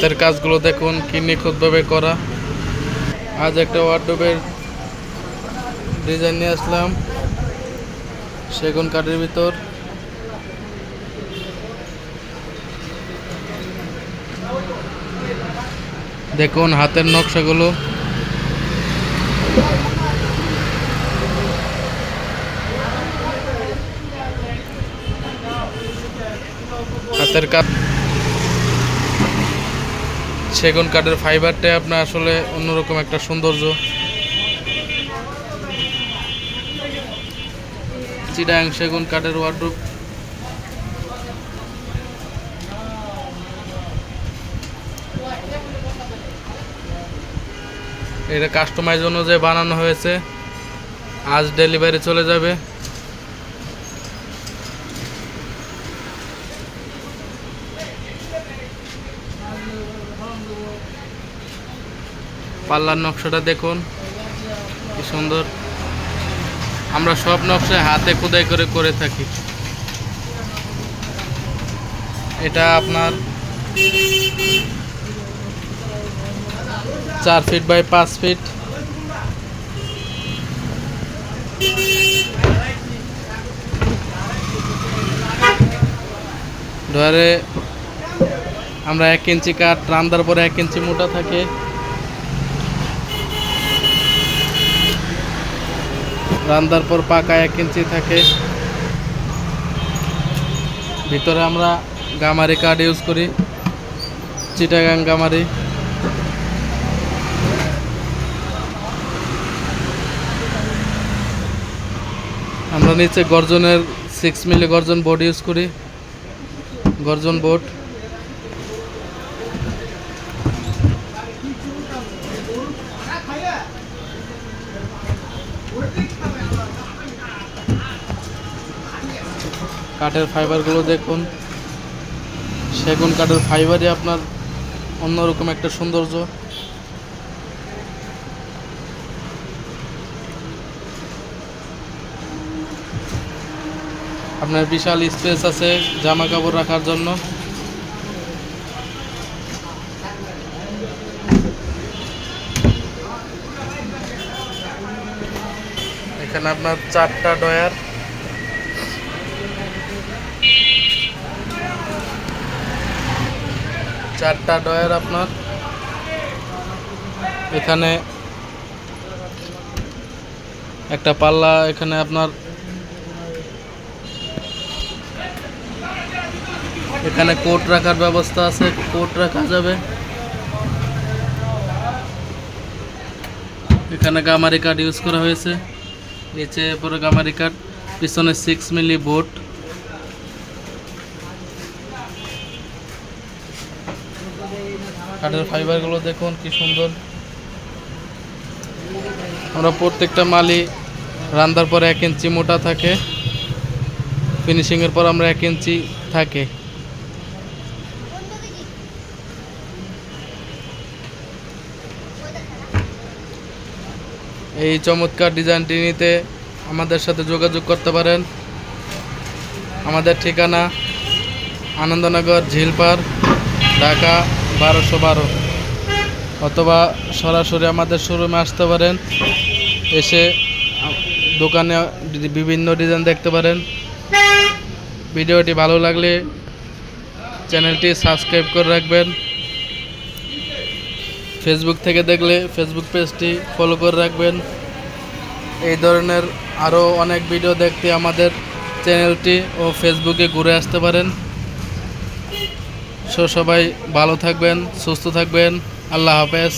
এর কাজগুলো দেখুন কি নিখুঁতভাবে করা। আজ একটা ওয়ার্ডরোবের ডিজাইন নিয়ে আসলাম সেগুন কাঠের ভিতর। দেখুন হাতের নকশাগুলো, হাতের কাজ। সেগুন কাঠের ফাইবারটাই আপনার আসলে অন্যরকম একটা সৌন্দর্য। চিটাগাং সেগুন কাঠের ওয়ার্ডরোব। এটা কাস্টমাইজ অনুযায়ী বানানো হয়েছে, আজ ডেলিভারি চলে যাবে। পাল্লার নকশাটা দেখুন কি সুন্দর। আমরা সব নকশা হাতে খোদাই করে করে থাকি। এটা আপনার 4 ফিট বাই 5 ফিট। ধরে আমরা 1 ইঞ্চি কাঠ রান্দার পরে 1 ইঞ্চি মোটা থাকে। রান্দার পর পাকা 1 ইঞ্চি থাকে। ভিতরে আমরা গামারি কাঠ ইউজ করি, চিটাগাং গামারি। আমরা নিচে গর্জনের 6 মিলি গর্জন বোর্ড ইউজ করি, গর্জন বোর্ড। কাঠের ফাইবারগুলো দেখুন, সেগুন কাঠের ফাইবারই আপনার অন্যরকম একটা সৌন্দর্য। আপনার বিশাল স্পেস আছে জামা কাপড় রাখার জন্য। এখানে আপনার 4টা ডয়ার, আপনার এখানে একটা পাল্লা। এখানে আপনার এখানে কোট রাখার ব্যবস্থা আছে, কোট রাখা যাবে। এখানে গামারি কাঠ ইউজ করা হয়েছে, নিচে পুরো গামারি কাঠ, পিছনে 6 মিলি বোর্ড। কাঠের ফাইবারগুলো দেখুন কি সুন্দর। আমরা প্রত্যেকটা মালই রান্দার পর 1 ইঞ্চি মোটা থাকে, ফিনিশিংয়ের পর আমরা 1 ইঞ্চি থাকে। এই চমৎকার ডিজাইনটি নিতে আমাদের সাথে যোগাযোগ করতে পারেন। আমাদের ঠিকানা আনন্দনগর, ঝিলপাড়, ঢাকা 1212, অথবা সরাসরি আমাদের শোরুমে আসতে পারেন। এসে দোকানে বিভিন্ন ডিজাইন দেখতে পারেন। ভিডিওটি ভালো লাগলে চ্যানেলটি সাবস্ক্রাইব করে রাখবেন। ফেসবুক থেকে দেখলে ফেসবুক পেজটি ফলো করে রাখবেন। এই ধরনের আরও অনেক ভিডিও দেখতে আমাদের চ্যানেলটি ও ফেসবুকে ঘুরে আসতে পারেন। সবাই ভালো থাকবেন, সুস্থ থাকবেন। আল্লাহ হাফেজ।